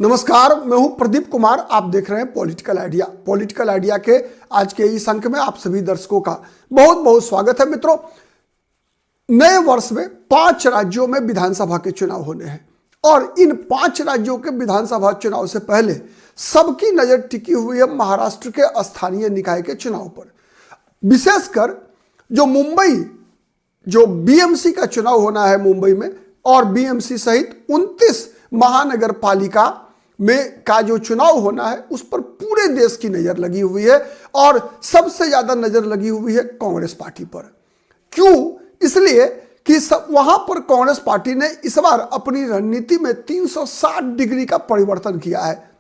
नमस्कार, मैं हूं प्रदीप कुमार। आप देख रहे हैं पॉलिटिकल आइडिया। पॉलिटिकल आइडिया के आज के इस अंक में आप सभी दर्शकों का बहुत बहुत स्वागत है। मित्रों, नए वर्ष में 5 राज्यों में विधानसभा के चुनाव होने हैं और इन 5 राज्यों के विधानसभा चुनाव से पहले सबकी नजर टिकी हुई है महाराष्ट्र के स्थानीय निकाय के चुनाव पर। विशेषकर जो बीएमसी का चुनाव होना है मुंबई में, और बीएमसी सहित 29 महानगर पालिका में का जो चुनाव होना है उस पर पूरे देश की नजर लगी हुई है और सबसे ज्यादा नजर लगी हुई है कांग्रेस पार्टी पर। क्यों? इसलिए कि वहां पर कांग्रेस पार्टी ने इस बार अपनी रणनीति में 360 डिग्री का परिवर्तन किया है।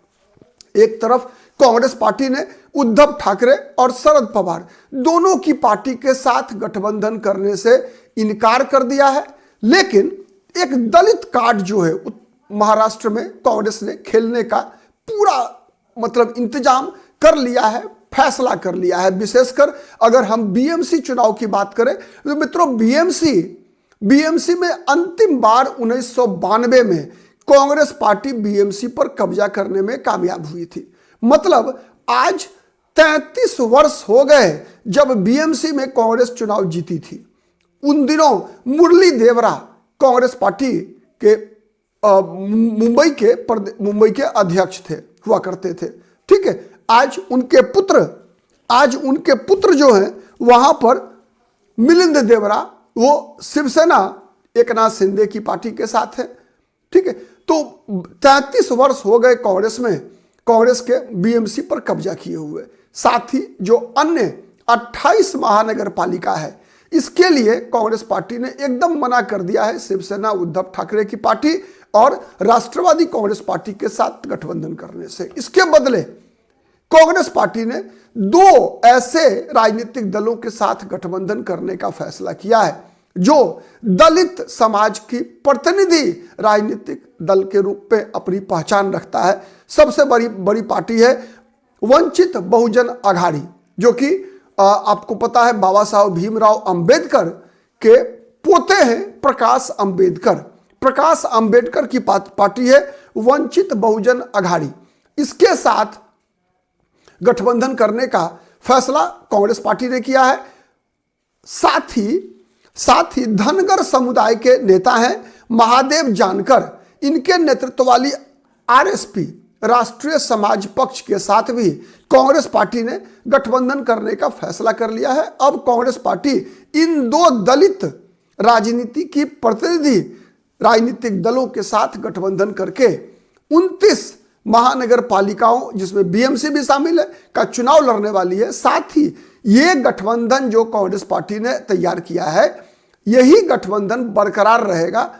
एक तरफ कांग्रेस पार्टी ने उद्धव ठाकरे और शरद पवार दोनों की पार्टी के साथ गठबंधन करने से इनकार कर दिया है, लेकिन एक दलित कार्ड जो है महाराष्ट्र में कांग्रेस ने खेलने का पूरा इंतजाम कर लिया है, फैसला कर लिया है। विशेषकर अगर हम बीएमसी चुनाव की बात करें तो मित्रों, बीएमसी में अंतिम बार 1992 में कांग्रेस पार्टी बीएमसी पर कब्जा करने में कामयाब हुई थी। मतलब आज 33 वर्ष हो गए जब बीएमसी में कांग्रेस चुनाव जीती थी। उन दिनों मुरली देवरा कांग्रेस पार्टी के मुंबई के अध्यक्ष हुआ करते थे। ठीक है, आज उनके पुत्र जो हैं वहां पर मिलिंद देवरा, वो शिवसेना एकनाथ शिंदे की पार्टी के साथ है। ठीक है, तो 33 वर्ष हो गए कांग्रेस के बीएमसी पर कब्जा किए हुए। साथ ही जो अन्य 28 महानगर पालिका है, इसके लिए कांग्रेस पार्टी ने एकदम मना कर दिया है शिवसेना उद्धव ठाकरे की पार्टी और राष्ट्रवादी कांग्रेस पार्टी के साथ गठबंधन करने से। इसके बदले कांग्रेस पार्टी ने 2 ऐसे राजनीतिक दलों के साथ गठबंधन करने का फैसला किया है जो दलित समाज की प्रतिनिधि राजनीतिक दल के रूप में अपनी पहचान रखता है। सबसे बड़ी पार्टी है वंचित बहुजन आघाड़ी, जो कि आपको पता है बाबा साहब भीमराव अंबेडकर के पोते हैं प्रकाश अंबेडकर की पार्टी है वंचित बहुजन आघाड़ी। इसके साथ गठबंधन करने का फैसला कांग्रेस पार्टी ने किया है। साथ ही धनगर समुदाय के नेता हैं महादेव जानकर, इनके नेतृत्व वाली आरएसपी राष्ट्रीय समाज पक्ष के साथ भी कांग्रेस पार्टी ने गठबंधन करने का फैसला कर लिया है। अब कांग्रेस पार्टी इन 2 दलित राजनीति की प्रतिनिधि राजनीतिक दलों के साथ गठबंधन करके 29 महानगर पालिकाओं, जिसमें बीएमसी भी शामिल है, का चुनाव लड़ने वाली है। साथ ही ये गठबंधन जो कांग्रेस पार्टी ने तैयार किया है, यही गठबंधन बरकरार रहेगा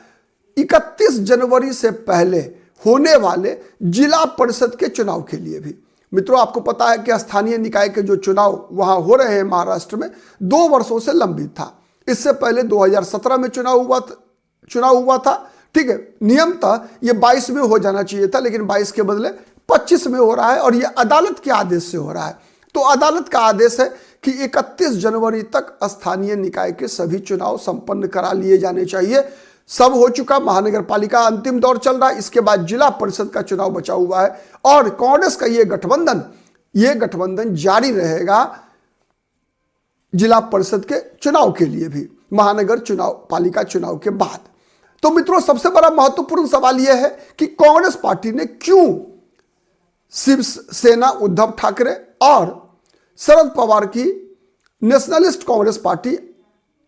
31 जनवरी से पहले होने वाले जिला परिषद के चुनाव के लिए भी। मित्रों, आपको पता है कि स्थानीय निकाय के जो चुनाव वहां हो रहे हैं महाराष्ट्र में 2 वर्षों से लंबित था। इससे पहले 2017 में चुनाव हुआ था। ठीक है, नियमतः ये 22 में हो जाना चाहिए था, लेकिन 22 के बदले 25 में हो रहा है और ये अदालत के आदेश से हो रहा है। तो अदालत का आदेश है कि 31 जनवरी तक स्थानीय निकाय के सभी चुनाव संपन्न करा लिए जाने चाहिए। सब हो चुका, महानगर पालिका अंतिम दौर चल रहा है, इसके बाद जिला परिषद का चुनाव बचा हुआ है और कांग्रेस का ये गठबंधन जारी रहेगा जिला परिषद के चुनाव के लिए भी, महानगर पालिका चुनाव के बाद। तो मित्रों, सबसे बड़ा महत्वपूर्ण सवाल यह है कि कांग्रेस पार्टी ने क्यों शिवसेना उद्धव ठाकरे और शरद पवार की नेशनलिस्ट कांग्रेस पार्टी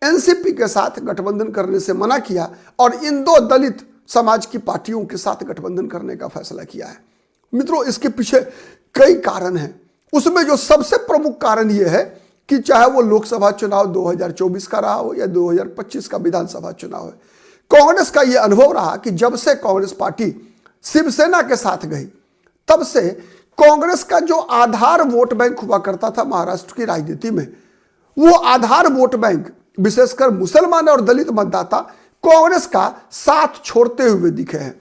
एनसीपी के साथ गठबंधन करने से मना किया और इन 2 दलित समाज की पार्टियों के साथ गठबंधन करने का फैसला किया है। मित्रों, इसके पीछे कई कारण हैं। उसमें जो सबसे प्रमुख कारण यह है कि चाहे वो लोकसभा चुनाव 2024 का रहा हो या 2025 का विधानसभा चुनाव है, कांग्रेस का यह अनुभव रहा कि जब से कांग्रेस पार्टी शिवसेना के साथ गई, तब से कांग्रेस का जो आधार वोट बैंक हुआ करता था महाराष्ट्र की राजनीति में, वो आधार वोट बैंक विशेषकर मुसलमान और दलित मतदाता कांग्रेस का साथ छोड़ते हुए दिखे हैं।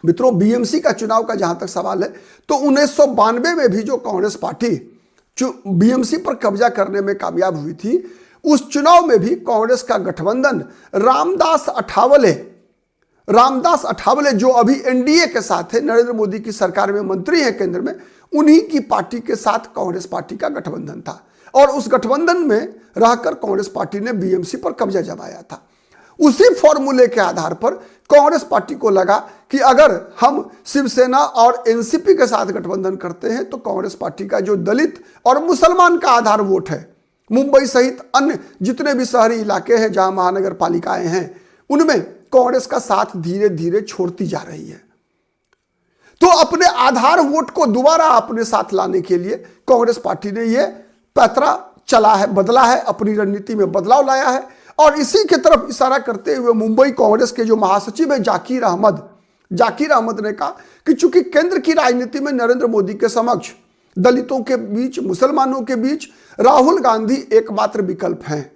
मित्रों, बीएमसी का चुनाव का जहां तक सवाल है, तो 1992 में भी जो कांग्रेस पार्टी बीएमसी पर कब्जा करने में कामयाब हुई थी, उस चुनाव में भी कांग्रेस का गठबंधन रामदास अठावले रामदास अठावले जो अभी एनडीए के साथ है, नरेंद्र मोदी की सरकार में मंत्री हैं केंद्र में, उन्हीं की पार्टी के साथ कांग्रेस पार्टी का गठबंधन था और उस गठबंधन में रहकर कांग्रेस पार्टी ने बीएमसी पर कब्जा जमाया था। उसी फॉर्मूले के आधार पर कांग्रेस पार्टी को लगा कि अगर हम शिवसेना और एनसीपी के साथ गठबंधन करते हैं तो कांग्रेस पार्टी का जो दलित और मुसलमान का आधार वोट है, मुंबई सहित अन्य जितने भी शहरी इलाके हैं जहां महानगर पालिकाएं हैं, उनमें कांग्रेस का साथ धीरे धीरे छोड़ती जा रही है। तो अपने आधार वोट को दोबारा अपने साथ लाने के लिए कांग्रेस पार्टी ने यह पैतरा चला है, बदला है, अपनी रणनीति में बदलाव लाया है और इसी की तरफ इशारा करते हुए मुंबई कांग्रेस के जो महासचिव है जाकिर अहमद ने कहा कि चूंकि केंद्र की राजनीति में नरेंद्र मोदी के समक्ष दलितों के बीच, मुसलमानों के बीच राहुल गांधी एकमात्र विकल्प हैं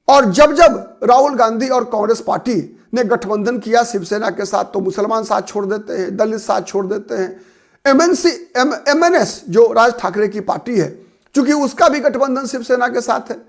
और जब जब राहुल गांधी और कांग्रेस पार्टी ने गठबंधन किया शिवसेना के साथ तो मुसलमान साथ छोड़ देते हैं, दलित साथ छोड़ देते हैं। एमएनएस जो राज ठाकरे की पार्टी है, चूंकि उसका भी गठबंधन शिवसेना के साथ है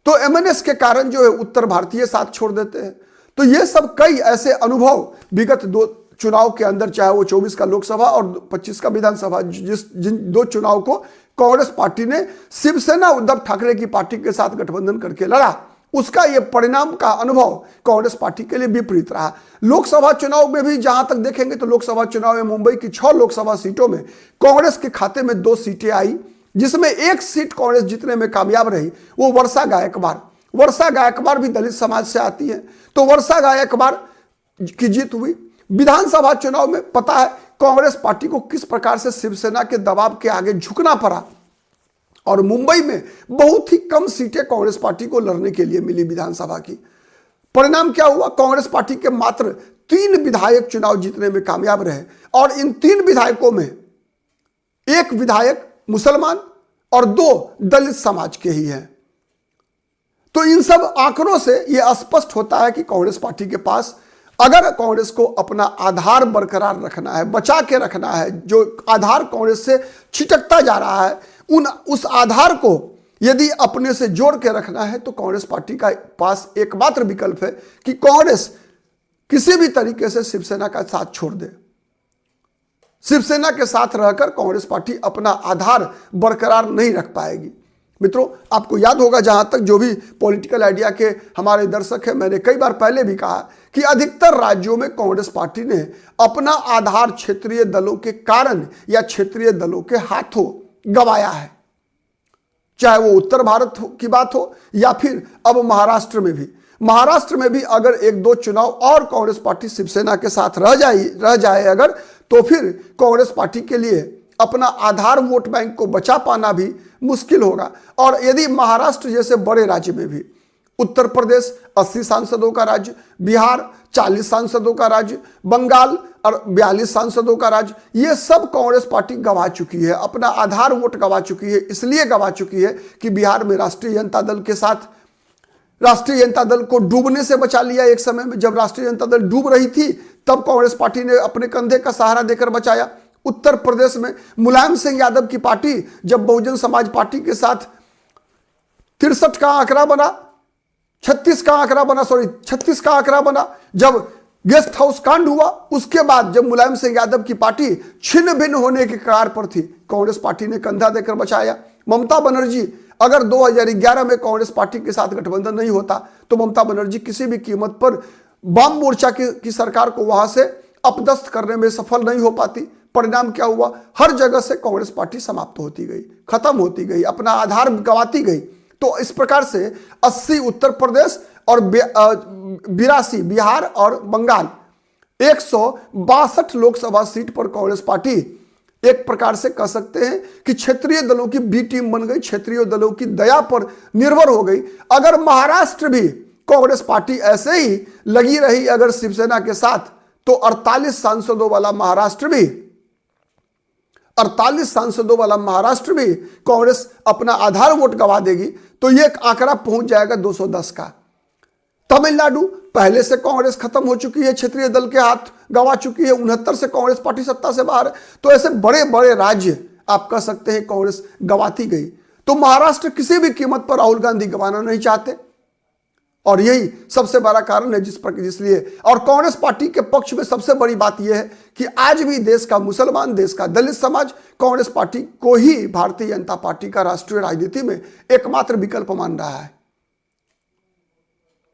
तो एमएनएस के कारण जो है उत्तर भारतीय साथ छोड़ देते हैं। तो ये सब कई ऐसे अनुभव विगत दो चुनाव के अंदर, चाहे वो 24 का लोकसभा और 25 का विधानसभा, जिन दो चुनाव को कांग्रेस पार्टी ने शिवसेना उद्धव ठाकरे की पार्टी के साथ गठबंधन करके लड़ा, उसका ये परिणाम का अनुभव कांग्रेस पार्टी के लिए विपरीत रहा। लोकसभा चुनाव में भी जहां तक देखेंगे तो लोकसभा चुनाव में मुंबई की 6 लोकसभा सीटों में कांग्रेस के खाते में 2 सीटें आई, जिसमें 1 सीट कांग्रेस जीतने में कामयाब रही, वो वर्षा गायकवाड़ भी दलित समाज से आती है, तो वर्षा गायकवाड़ की जीत हुई। विधानसभा चुनाव में पता है कांग्रेस पार्टी को किस प्रकार से शिवसेना के दबाव के आगे झुकना पड़ा और मुंबई में बहुत ही कम सीटें कांग्रेस पार्टी को लड़ने के लिए मिली विधानसभा की। परिणाम क्या हुआ? कांग्रेस पार्टी के मात्र 3 विधायक चुनाव जीतने में कामयाब रहे और इन 3 विधायकों में 1 विधायक मुसलमान और 2 दलित समाज के ही हैं। तो इन सब आंकड़ों से यह स्पष्ट होता है कि कांग्रेस पार्टी के पास, अगर कांग्रेस को अपना आधार बरकरार रखना है, बचा के रखना है, जो आधार कांग्रेस से छिटकता जा रहा है, उस आधार को यदि अपने से जोड़ के रखना है तो कांग्रेस पार्टी का पास एकमात्र विकल्प है कि कांग्रेस किसी भी तरीके से शिवसेना का साथ छोड़ दे। शिवसेना के साथ रहकर कांग्रेस पार्टी अपना आधार बरकरार नहीं रख पाएगी। मित्रों, आपको याद होगा, जहां तक जो भी पॉलिटिकल आइडिया के हमारे दर्शक हैं, मैंने कई बार पहले भी कहा कि अधिकतर राज्यों में कांग्रेस पार्टी ने अपना आधार क्षेत्रीय दलों के कारण या क्षेत्रीय दलों के हाथों गवाया है, चाहे वो उत्तर भारत की बात हो या फिर अब महाराष्ट्र में भी अगर 1-2 चुनाव और कांग्रेस पार्टी शिवसेना के साथ रह जाए अगर, तो फिर कांग्रेस पार्टी के लिए अपना आधार वोट बैंक को बचा पाना भी मुश्किल होगा। और यदि महाराष्ट्र जैसे बड़े राज्य में भी, उत्तर प्रदेश 80 सांसदों का राज्य, बिहार 40 सांसदों का राज्य, बंगाल और 42 सांसदों का राज्य, ये सब कांग्रेस पार्टी गंवा चुकी है, अपना आधार वोट गंवा चुकी है। इसलिए गंवा चुकी है कि बिहार में राष्ट्रीय जनता दल के साथ, राष्ट्रीय जनता दल को डूबने से बचा लिया। एक समय में जब राष्ट्रीय जनता दल डूब रही थी तब कांग्रेस पार्टी ने अपने कंधे का सहारा देकर बचाया। उत्तर प्रदेश में मुलायम सिंह यादव की पार्टी जब बहुजन समाज पार्टी के साथ 63 का आंकड़ा बना, 36 का आंकड़ा बना, जब गेस्ट हाउस कांड हुआ, उसके बाद जब मुलायम सिंह यादव की पार्टी छिन्न भिन्न होने के कगार पर थी, कांग्रेस पार्टी ने कंधा देकर बचाया। ममता बनर्जी, अगर 2011 में कांग्रेस पार्टी के साथ गठबंधन नहीं होता तो ममता बनर्जी किसी भी कीमत पर वाम मोर्चा की सरकार को वहां से अपदस्थ करने में सफल नहीं हो पाती। परिणाम क्या हुआ? हर जगह से कांग्रेस पार्टी समाप्त होती गई, खत्म होती गई, अपना आधार गंवाती गई। तो इस प्रकार से 80 उत्तर प्रदेश और 82 बिहार और बंगाल, 162 लोकसभा सीट पर कांग्रेस पार्टी एक प्रकार से कह सकते हैं कि क्षेत्रीय दलों की बी टीम बन गई, क्षेत्रीय दलों की दया पर निर्भर हो गई। अगर महाराष्ट्र भी कांग्रेस पार्टी ऐसे ही लगी रही अगर शिवसेना के साथ, तो 48 सांसदों वाला महाराष्ट्र भी कांग्रेस अपना आधार वोट गंवा देगी, तो यह आंकड़ा पहुंच जाएगा 210 का। तमिलनाडु पहले से कांग्रेस खत्म हो चुकी है, क्षेत्रीय दल के हाथ गंवा चुकी है, 69 से कांग्रेस पार्टी सत्ता से बाहर है। तो ऐसे बड़े बड़े राज्य आप कह सकते हैं कांग्रेस गंवाती गई। तो महाराष्ट्र किसी भी कीमत पर राहुल गांधी गंवाना नहीं चाहते और यही सबसे बड़ा कारण है जिसलिए और कांग्रेस पार्टी के पक्ष में सबसे बड़ी बात यह है कि आज भी देश का मुसलमान, देश का दलित समाज कांग्रेस पार्टी को ही भारतीय जनता पार्टी का राष्ट्रीय राजनीति में एकमात्र विकल्प मान रहा है।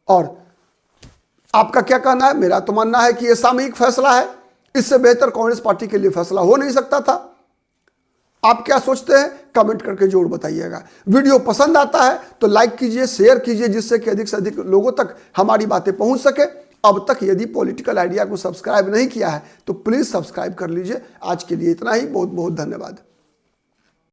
और आपका क्या कहना है? मेरा तो मानना है कि यह सामयिक फैसला है, इससे बेहतर कांग्रेस पार्टी के लिए फैसला हो नहीं सकता था। आप क्या सोचते हैं? कमेंट करके जरूर बताइएगा। वीडियो पसंद आता है तो लाइक कीजिए, शेयर कीजिए, जिससे कि अधिक से अधिक लोगों तक हमारी बातें पहुंच सके। अब तक यदि पॉलिटिकल आइडिया को सब्सक्राइब नहीं किया है तो प्लीज सब्सक्राइब कर लीजिए। आज के लिए इतना ही, बहुत बहुत धन्यवाद।